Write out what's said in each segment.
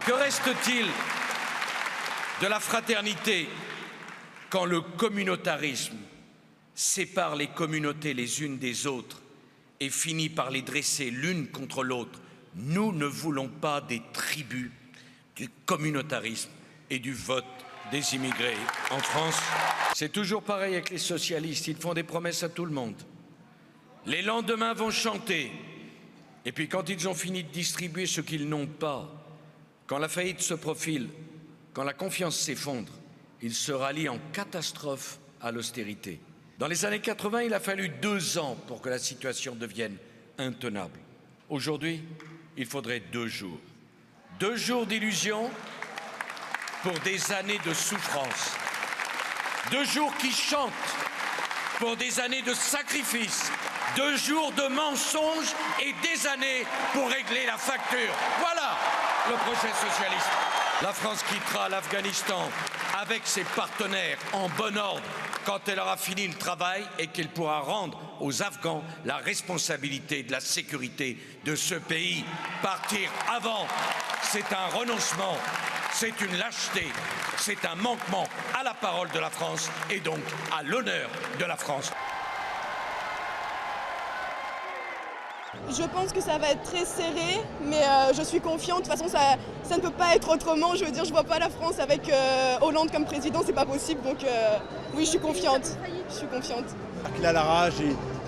Que reste-t-il de la fraternité quand le communautarisme sépare les communautés les unes des autres et finit par les dresser l'une contre l'autre? Nous ne voulons pas des tribus, du communautarisme et du vote des immigrés en France. C'est toujours pareil avec les socialistes, ils font des promesses à tout le monde. Les lendemains vont chanter, et puis quand ils ont fini de distribuer ce qu'ils n'ont pas, quand la faillite se profile, quand la confiance s'effondre, ils se rallient en catastrophe à l'austérité. Dans les années 80, il a fallu 2 ans pour que la situation devienne intenable. Aujourd'hui, il faudrait 2 jours. 2 jours d'illusion pour des années de souffrance. 2 jours qui chantent pour des années de sacrifice. 2 jours de mensonges et des années pour régler la facture. Voilà le projet socialiste. La France quittera l'Afghanistan avec ses partenaires en bon ordre quand elle aura fini le travail et qu'elle pourra rendre aux Afghans la responsabilité de la sécurité de ce pays. Partir avant, c'est un renoncement, c'est une lâcheté, c'est un manquement à la parole de la France et donc à l'honneur de la France. Je pense que ça va être très serré, mais je suis confiante. De toute façon, ça ne peut pas être autrement. Je veux dire, je ne vois pas la France avec Hollande comme président, c'est pas possible. Donc oui, je suis confiante. Je suis confiante. Il a la rage,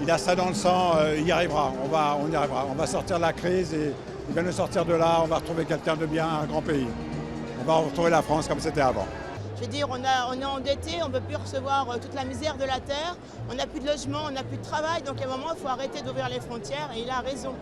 il a ça dans le sang, il y arrivera. On y arrivera. On va sortir de la crise et il va nous sortir de là. On va retrouver quelqu'un de bien, un grand pays. On va retrouver la France comme c'était avant. Je veux dire, on est endetté, on ne peut plus recevoir toute la misère de la terre, on n'a plus de logement, on n'a plus de travail, donc à un moment, il faut arrêter d'ouvrir les frontières et il a raison.